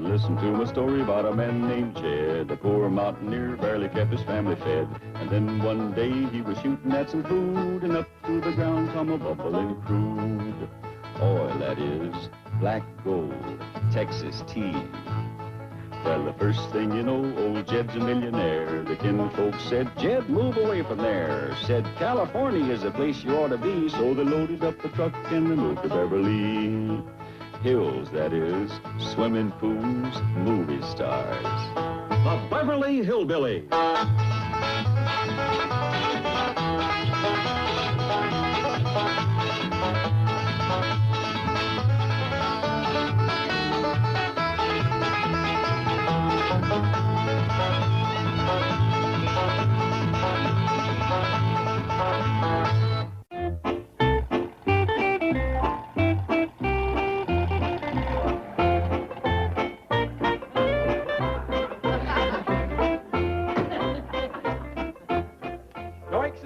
Listen to my story about a man named Jed. A poor mountaineer barely kept his family fed. And then one day he was shooting at some food, and up through the ground come a bubbling crude oil, that is, black gold, Texas tea. Well, the first thing you know, old Jed's a millionaire. The kinfolk said, Jed, move away from there. Said, California is the place you ought to be. So they loaded up the truck and they moved to Beverly Hills, that is, swimming pools, movie stars. The Beverly Hillbillies.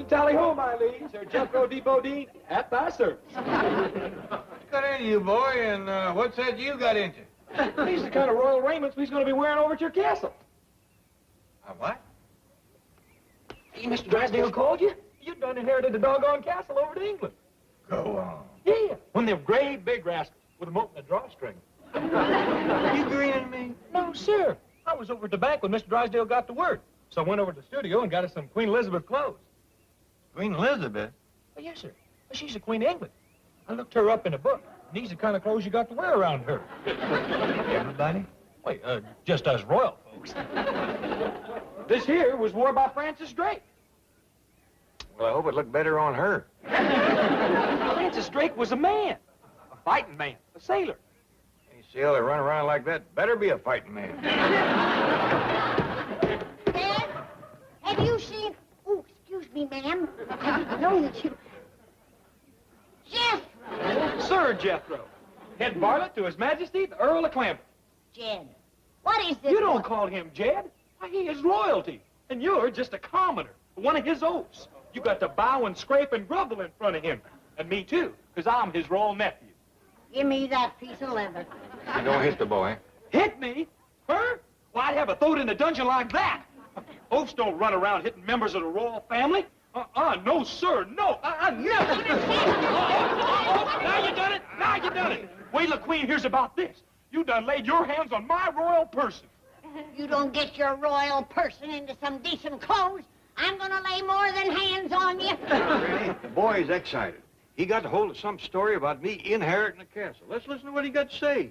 Tally-ho, my liege. Sir Jethro D. Bodine at thy service. What's got into you, boy, and what's that you got into? These are the kind of royal raiments we're going to be wearing over at your castle. What? Hey, Mr. Drysdale called you? You done inherited the doggone castle over to England. Go on. Yeah, one of them great big rascals with them open a drawstring. You grinning me? No, sir. I was over at the bank when Mr. Drysdale got the word. So I went over to the studio and got us some Queen Elizabeth clothes. Queen Elizabeth? Oh, yes, sir. Well, she's the Queen of England. I looked her up in a book. And these are the kind of clothes you got to wear around her. Everybody? Wait, just us royal folks. This here was wore by Francis Drake. Well, I hope it looked better on her. Francis Drake was a man. A fighting man. A sailor. Any sailor run around like that better be a fighting man. Dad, have you seen... Oh, excuse me, ma'am. I know that you... Jethro! Sir Jethro. Head varlet to His Majesty, the Earl of Clampett. Jed, what is this? You don't call him Jed. Why, he is royalty. And you're just a commoner, one of his oaths. You got to bow and scrape and grovel in front of him. And me, too, because I'm his royal nephew. Give me that piece of leather. You don't hit the boy. Hit me? Her? Well, I'd have a throat in a dungeon like that. Oaths don't run around hitting members of the royal family. No, sir, no. Never. Now you done it. Now you done it. Wait till the Queen hears about this. You done laid your hands on my royal person. You don't get your royal person into some decent clothes, I'm gonna lay more than hands on you. Really? The boy's excited. He got hold of some story about me inheriting the castle. Let's listen to what he got to say.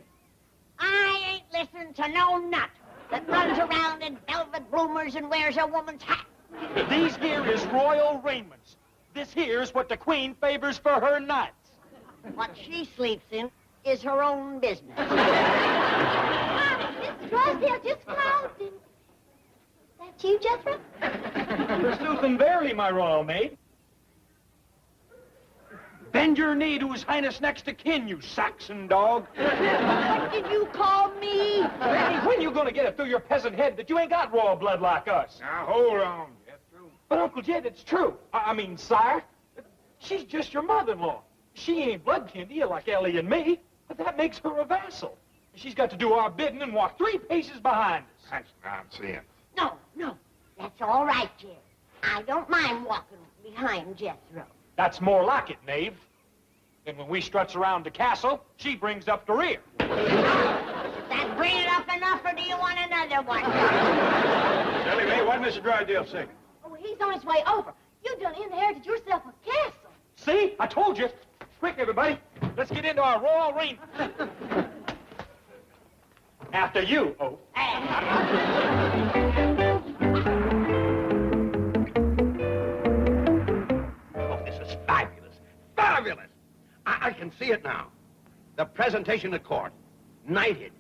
I ain't listening to no nut that runs around in velvet bloomers and wears a woman's hat. These here is royal raiments. This here's what the Queen favors for her knights. What she sleeps in is her own business. Mr. Drysdale just called him. That you, Jethro? Forsooth and verily, my royal maid. Bend your knee to His Highness next to kin, you Saxon dog. What did you call me? Hey, when you gonna get it through your peasant head that you ain't got royal blood like us? Now, hold on, Jethro. But, Uncle Jed, it's true. I mean, sire, she's just your mother-in-law. She ain't blood kin to you like Ellie and me, but that makes her a vassal. She's got to do our bidding and walk 3 paces behind us. That's nonsense. No, that's all right, Jed. I don't mind walking behind Jethro. That's more like it, knave. And when we struts around the castle, she brings up the rear. Does that bring it up enough, or do you want another one? Ellie Mae, what did Mr. Drysdale say? Oh, he's on his way over. You done inherited yourself a castle. See? I told you. Quick, everybody. Let's get into our royal raiment. After you, Oath. Oh, this is fabulous. Fabulous! I can see it now. The presentation at court. Knighted.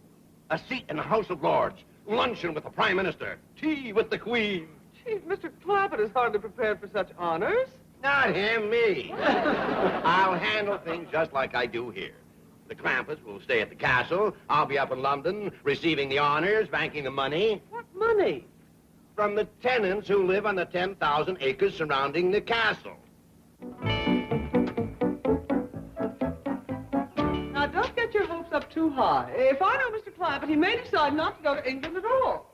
A seat in the House of Lords. Luncheon with the Prime Minister. Tea with the Queen. Chief, Mr. Clampett is hardly prepared for such honors. Not him, me. I'll handle things just like I do here. The Clampetts will stay at the castle. I'll be up in London, receiving the honors, banking the money. What money? From the tenants who live on the 10,000 acres surrounding the castle. Now, don't get your hopes up too too high. If I know Mr. Clampett, he may decide not to go to England at all.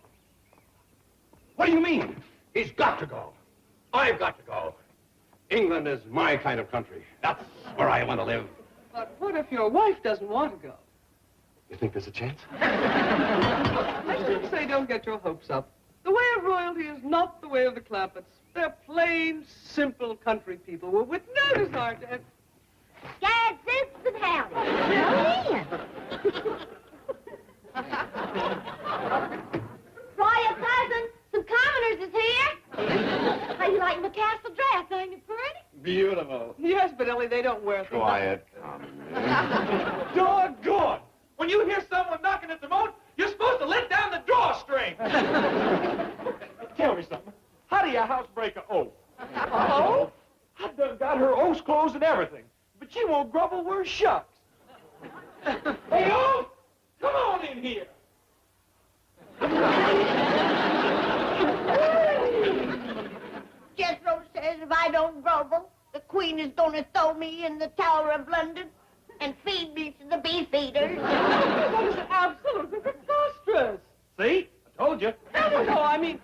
What do you mean? He's got to go. I've got to go. England is my kind of country. That's where I want to live. But what if your wife doesn't want to go? You think there's a chance? I should say don't get your hopes up. The way of royalty is not the way of the Clampetts. They're plain, simple country people with no desire to... Gad, Zips, and Howdy. Royal cousin, some commoners is here. How you like my castle dress? Ain't it pretty? Beautiful. Yes, but Ellie, they don't wear things. Quiet, commoners. Doggone! When you hear someone knocking at the moat, you're supposed to let down the drawstring. Tell me something. How do you housebreak an oath? Oh? I done got her oath's clothes and everything, but she won't grumble worth shucks. Hey, Oath! Come on in here. Jethro says if I don't grumble, the Queen is going to throw me in the Tower of London and feed me to the beefeaters. That is absolutely preposterous. See? I told you. No, I mean...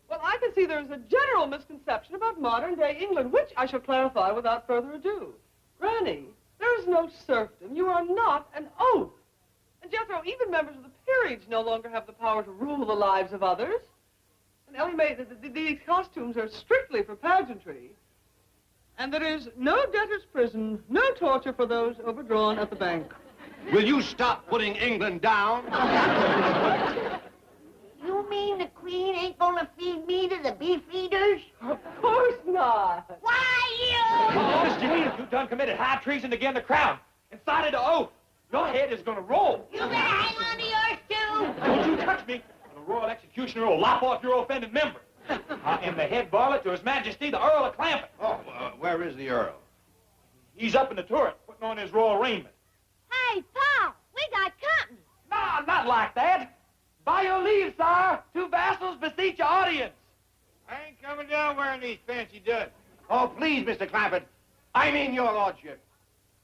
Well, I can see there's a general misconception about modern-day England, which I shall clarify without further ado. Granny, there is no serfdom. You are not an oath. And Jethro, even members of the peerage no longer have the power to rule the lives of others. And Ellie Mae, these costumes are strictly for pageantry. And there is no debtor's prison, no torture for those overdrawn at the bank. Will you stop putting England down? You mean the Queen ain't going to feed me to the beefeaters? Of course not. Why, you... Oh, Miss Jean, if you done committed high treason against the crown and cited an oath, your head is going to roll. You better hang on to yours, too. Don't you touch me, or the royal executioner will lop off your offended member. I am the head varlet to His Majesty, the Earl of Clampett. Oh, where is the Earl? He's up in the turret, putting on his royal raiment. Hey, Paul, we got company. Nah, not like that. By your leave, sire, two vassals beseech your audience. I ain't coming down wearing these fancy duds. Oh, please, Mr. Clampett. I mean your lordship.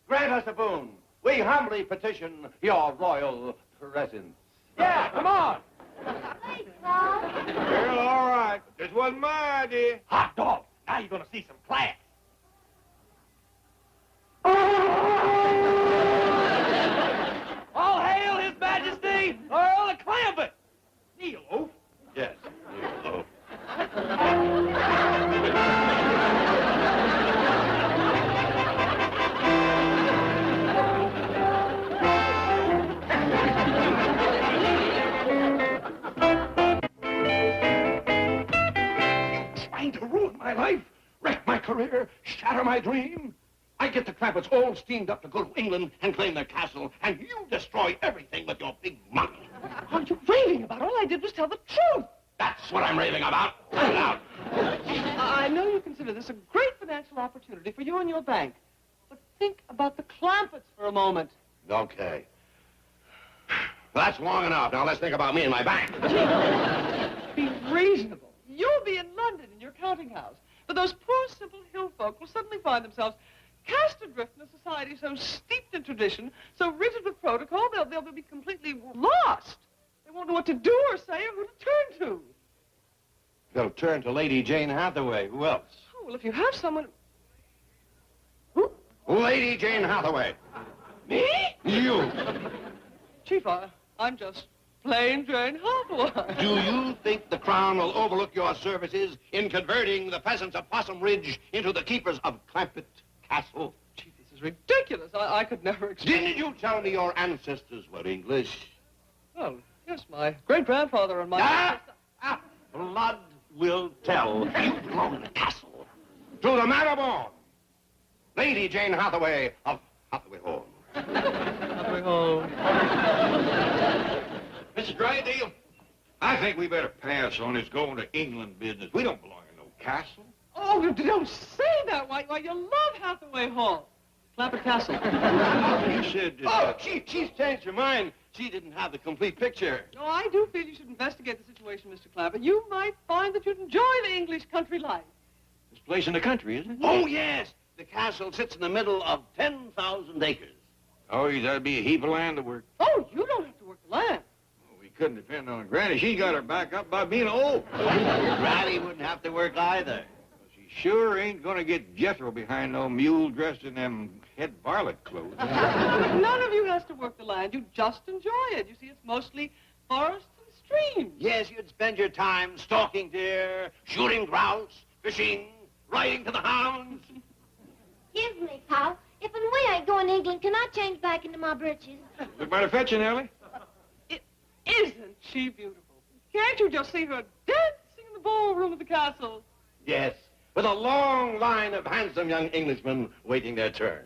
Grant us a boon. We humbly petition your royal presence. Yeah, come on. Hey, Paul. Well, all right. This wasn't my idea. Hot dog. Now you're going to see some class. All hail His Majesty, Earl of Clampett. Kneel, Oath. Yes, kneel, Trying to ruin my life, wreck my career, shatter my dream. I get the Clampetts all steamed up to go to England and claim their castle, and you destroy everything with your big money. What are you raving about? All I did was tell the truth. That's what I'm raving about. Let it out. I know you consider this a great financial opportunity for you and your bank. But think about the Clampetts for a moment. Okay. That's long enough. Now let's think about me and my bank. Be reasonable. You'll be in London in your counting house. But those poor, simple hill folk will suddenly find themselves cast adrift in a society so steeped in tradition, so rigid with protocol, they'll be completely lost. They won't know what to do or say or who to turn to. They'll turn to Lady Jane Hathaway. Who else? Oh, well, if you have someone... Who? Lady Jane Hathaway. Me? You. Chief, I'm just plain Jane Hathaway. Do you think the Crown will overlook your services in converting the peasants of Possum Ridge into the keepers of Clampett Castle? Chief, this is ridiculous. I could never expect... Didn't you tell me your ancestors were English? Well, yes, my great-grandfather and my... Blood will tell. You belong in the castle. To the man born, Lady Jane Hathaway of Hathaway Hall. Hathaway Hall. Mrs. Drydale, I think we better pass on this going to England business. We don't belong in no castle. Oh, don't say that. Why, you love Hathaway Hall. Clampett Castle. You said... Oh, she's changed her mind. She didn't have the complete picture. No, I do feel you should investigate the situation, Mr. Clampett. You might find that you'd enjoy the English country life. This place in the country, isn't it? Oh, yes. The castle sits in the middle of 10,000 acres. Oh, that'd be a heap of land to work. Oh, you don't have to work the land. We couldn't depend on Granny. She's got her back up by being old. Granny wouldn't have to work either. She sure ain't gonna get Jethro behind no mule dressed in them head varlet clothes. None of you has to work the land. You just enjoy it. You see, it's mostly forests and streams. Yes, you'd spend your time stalking deer, shooting grouse, fishing, riding to the hounds. Excuse me, Paul. If and we ain't going to England, can I change back into my breeches? Look mighty fetching, Ellie. Isn't she beautiful? Can't you just see her dancing in the ballroom of the castle? Yes, with a long line of handsome young Englishmen waiting their turn.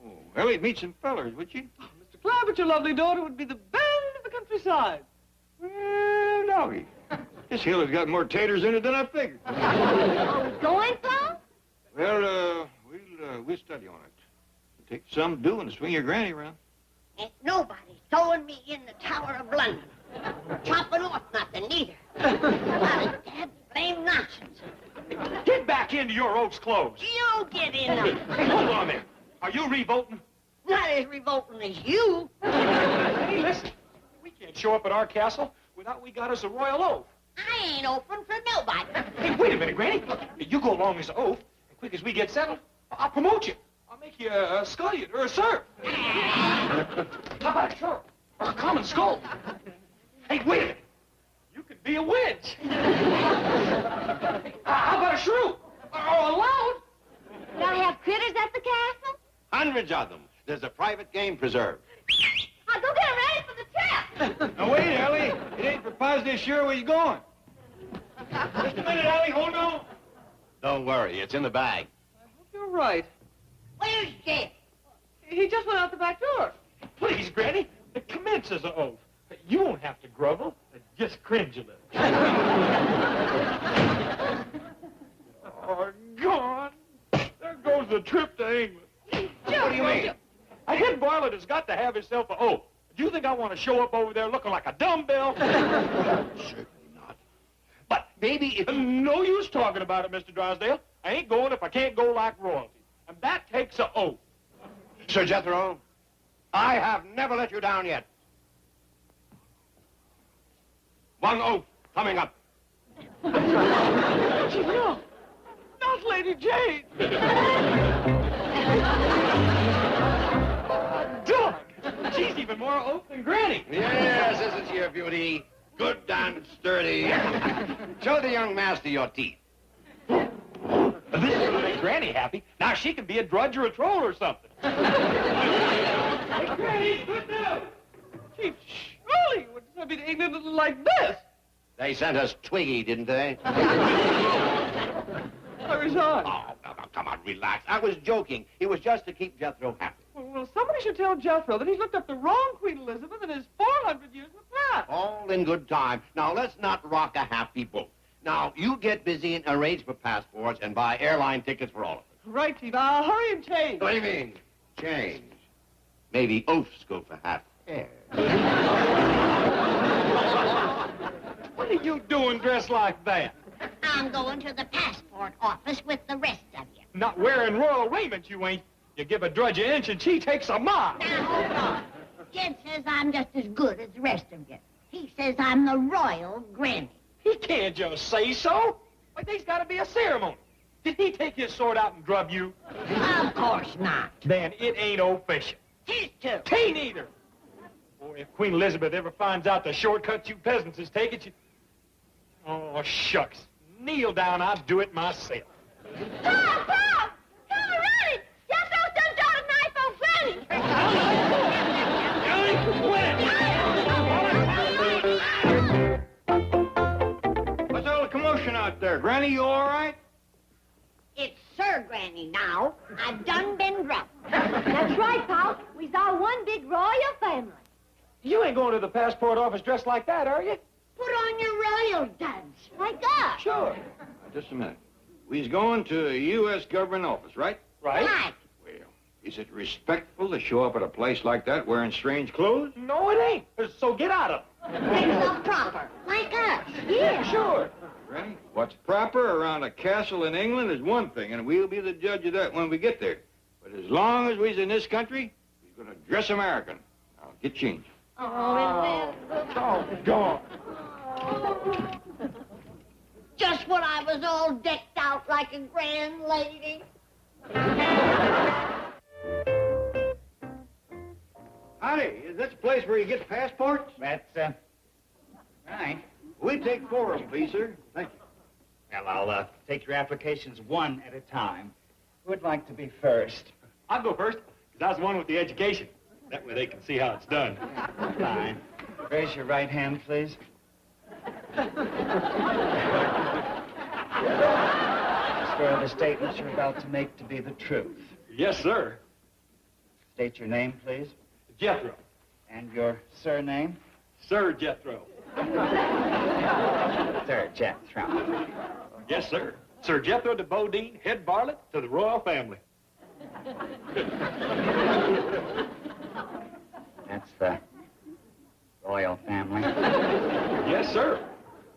Oh, Ellie'd meet some fellers, would she? Oh, Mr. Clampett, your lovely daughter would be the belle of the countryside. Well, doggy. This hill has got more taters in it than I figured. Are we going, Paul? Well, we'll study on it. It'll take some doing to swing your granny around. Ain't nobody throwing me in the Tower of London. Chopping off nothing, neither. What a dad blame nonsense. Get back into your oats clothes. You get in them. Hey, hold on there. Are you revolting? Not as revolting as you. Hey, listen. We can't show up at our castle without we got us a royal oath. I ain't open for nobody. Hey, wait a minute, Granny. You go along as an oath, and quick as we get settled, I'll promote you. I'll make you a scullion or a serf. How about a sharp or a common skull? Hey, wait a minute. You could be a witch. How about a shrew or a loud? Did I have critters at the castle? Hundreds of them. There's a private game preserve. I'll go get 'em ready for the trip. Now, wait, Ellie. It ain't for positive sure where you're going. Just a minute, Ellie. Hold on. Don't worry, it's in the bag. I hope you're right. Where's Jed? He just went out the back door. Please, Granny, it commences an oath. You won't have to grovel. Just cringe a little. Oh, gone. There goes the trip to England. What do you mean? A head varlet has got to have himself an oath. Do you think I want to show up over there looking like a dumbbell? Certainly not. But maybe if... No use talking about it, Mr. Drysdale. I ain't going if I can't go like royalty. And that takes an oath. Sir Jethro, I have never let you down yet. One oath coming up. No, not Lady Jane. Dog! She's even more oath than Granny. Yes, isn't she a beauty? Good and sturdy. Show the young master your teeth. This is gonna make Granny happy. Now she can be a drudge or a troll or something. Hey, Granny, good news. Chief, surely you wouldn't send me to England like this. They sent us Twiggy, didn't they? I resign. Oh, come on, relax. I was joking. It was just to keep Jethro happy. Well, somebody should tell Jethro that he's looked up the wrong Queen Elizabeth in his 400 years in the past. All in good time. Now, let's not rock a happy boat. Now, you get busy and arrange for passports and buy airline tickets for all of us. Right, Chief. I'll hurry and change. What do you mean? Change. Maybe oafs go for half fare. What are you doing dressed like that? I'm going to the passport office with the rest of you. Not wearing royal raiment, you ain't. You give a drudge an inch and she takes a mile. Now, hold on. Jed says I'm just as good as the rest of you. He says I'm the royal granny. He can't just say so. Why, there's got to be a ceremony. Did he take his sword out and drub you? Of course not. Then it ain't official. His too. Tain't either. Boy, if Queen Elizabeth ever finds out the shortcuts you peasants is taking, she... Oh, shucks. Kneel down, I'll do it myself. Paul! Paul! Come running! Jethro's done got a knife on Granny! What's all the commotion out there? Granny, you all right? It's Sir Granny now. I've done been drubbed. That's right, Paul. We's all one big royal family. You ain't going to the passport office dressed like that, are you? Put on your royal duds, like us. Sure. Just a minute. We's going to a U.S. government office, right? Right? Right. Well, is it respectful to show up at a place like that wearing strange clothes? No, it ain't. So get out of it. Things are proper, like us. Yeah, sure. Granny, what's proper around a castle in England is one thing, and we'll be the judge of that when we get there. But as long as we's in this country, we've Gonna dress American. Now, get changed. Oh, Gone. Just when I was all decked out like a grand lady. Howdy, is this the place where you get passports? That's, right. We take 4 of them, please, sir. Thank you. Well, I'll take your applications one at a time. Who would like to be first? I'll go first, because I was the one with the education. That way they can see how it's done. Fine. Raise your right hand, please. Swear the statements you're about to make to be the truth. Yes, sir. State your name, please. Jethro. And your surname? Sir Jethro. Sir Jethro. Yes, sir. Sir Jethro de Bodine, head varlet to the royal family. That's the royal family. Yes, sir.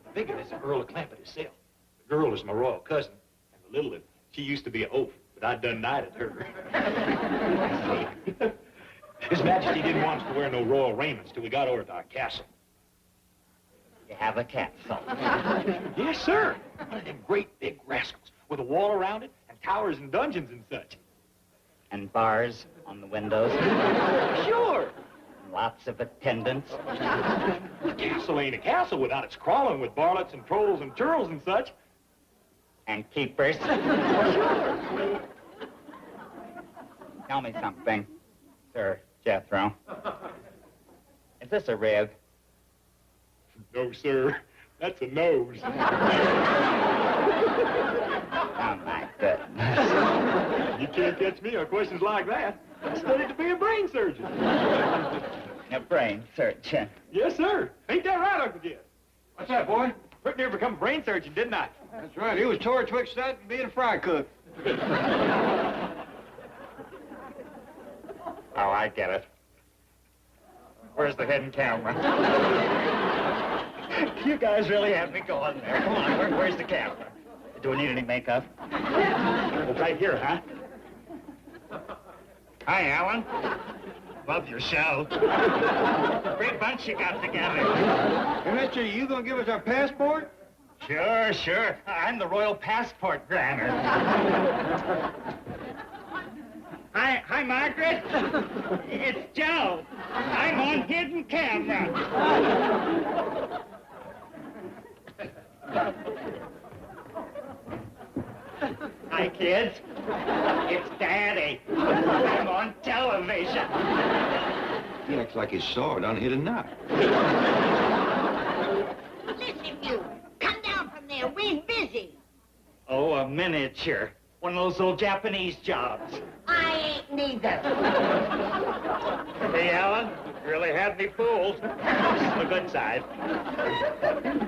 The big one is the Earl of Clampett himself. The girl is my royal cousin. And the little one, she used to be an oaf, but I done knighted her. His Majesty didn't want us to wear no royal raiments till we got over to our castle. You have a castle. Yes, sir. One of them great big rascals with a wall around it and towers and dungeons and such. And bars on the windows. Sure. Lots of attendants. The castle ain't a castle without its crawling with varlets and trolls and churls and such. And keepers. Sure. Tell me something, Sir Jethro. Is this a rib? No, sir. That's a nose. Oh, my goodness. You can't catch me on questions like that. I studied to be a brain surgeon. A brain surgeon. Yes, sir. Ain't that right, Uncle Jed? What's that, boy? Pretty near become a brain surgeon, didn't I? That's right. He was tore twixt that and being a fry cook. Oh, I get it. Where's the hidden camera? You guys really have me going there. Come on, where's the camera? Do we need any makeup? Right here, huh? Hi, Alan. Love your show. Great bunch you got together. Hey, mister, you gonna give us our passport? Sure. I'm the royal passport granter. Hi, Margaret. It's Joe. I'm on hidden camera. Hi, kids. It's Daddy. I'm on television. He acts like his sword on hit a knot. Listen, you. Come down from there. We're busy. Oh, a miniature. One of those old Japanese jobs. I ain't neither. Hey, Alan, you really had me fooled. This is the good side.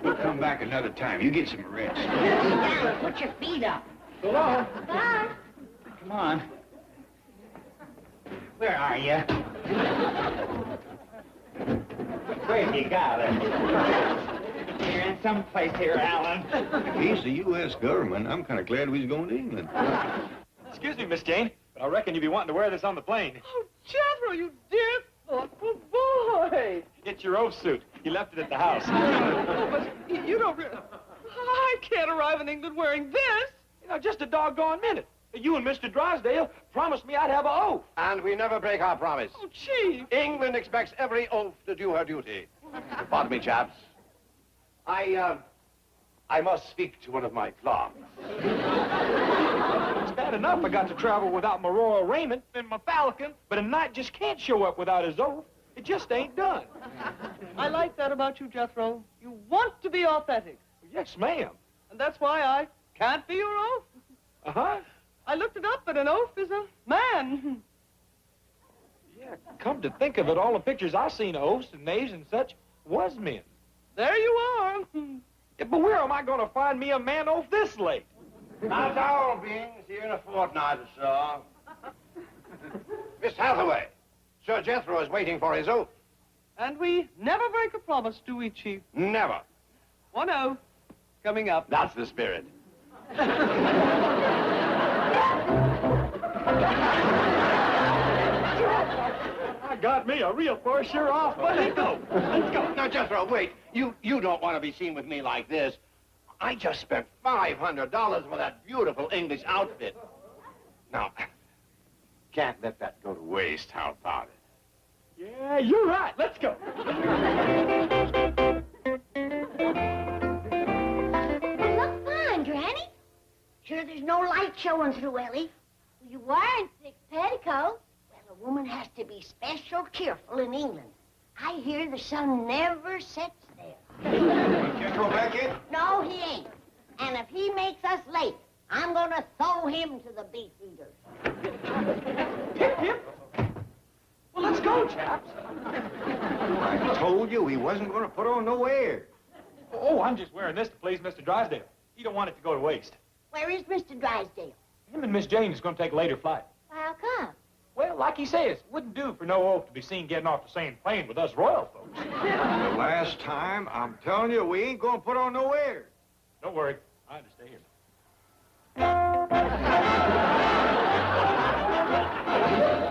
We'll come back another time. You get some rest. Sit down. Put your feet up. So long. Bye. Come on. Where are you? Where have you got it? You're in someplace here, Alan. If he's the U.S. government, I'm kind of glad we was going to England. Excuse me, Miss Jane, but I reckon you'll be wanting to wear this on the plane. Oh, Jethro, you dear, thoughtful boy. It's your oath suit. You left it at the house. Oh, but you don't I can't arrive in England wearing this. You know, just a doggone minute. You and Mr. Drysdale promised me I'd have an oath. And we never break our promise. Oh, Chief. England expects every oath to do her duty. Pardon me, chaps. I must speak to one of my clerks. It's bad enough I got to travel without my royal raiment and my falcon, but a knight just can't show up without his oath. It just ain't done. I like that about you, Jethro. You want to be authentic. Yes, ma'am. And that's why I can't be your oath. Uh-huh. I looked it up, and an oath is a man. Yeah, come to think of it, all the pictures I seen of oaths and knaves and such was men. There you are. Yeah, but where am I going to find me a man oath this late? Not our beings here in a fortnight or so. Miss Hathaway, Sir Jethro is waiting for his oath. And we never break a promise, do we, Chief? Never. One oath coming up. That's the spirit. got me a real brochure off. Let's go. Let's go. Now, Jethro, wait. You don't want to be seen with me like this. I just spent $500 for that beautiful English outfit. Now, can't let that go to waste. How about it? Yeah, you're right. Let's go. You look fine, Granny. Sure there's no light showing through, Ellie. You wearing 6 petticoats. Well, a woman has to be special careful in England. I hear the sun never sets there. Jethro back in? No, he ain't. And if he makes us late, I'm gonna throw him to the beef eaters. Hip, hip. Well, let's go, chaps. I told you he wasn't going to put on no air. Oh, I'm just wearing this to please Mr. Drysdale. He don't want it to go to waste. Where is Mr. Drysdale? Him and Miss Jane is going to take a later flight. How come? Well, like he says, wouldn't do for no oaf to be seen getting off the same plane with us royal folks. The last time, I'm telling you, we ain't going to put on no air. Don't worry. I understand.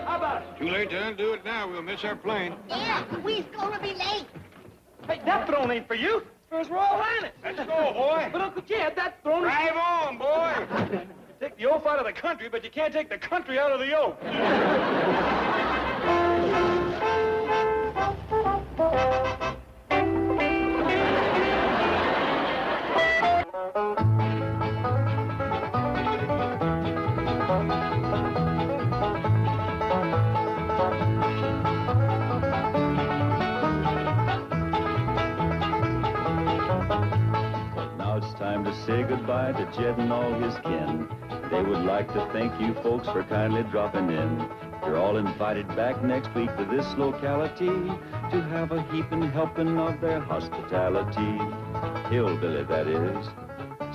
How about it? Too late to undo it now. We'll miss our plane. Yeah, we's gonna be late. Hey, that throne ain't for you. It's for His Royal Highness. Let's go, boy. But Uncle Jed, that throne is... Drive on, boy. You take the oaf out of the country, but you can't take the country out of the oaf. Now it's time to say goodbye to Jed and all his kin. They would like to thank you folks for kindly dropping in. You're all invited back next week to this locality to have a heaping helping of their hospitality. Hillbilly, that is.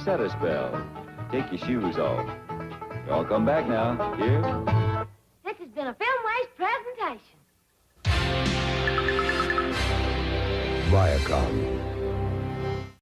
Set a spell. Take your shoes off. Y'all come back now. Here. This has been a Filmways presentation. Viacom.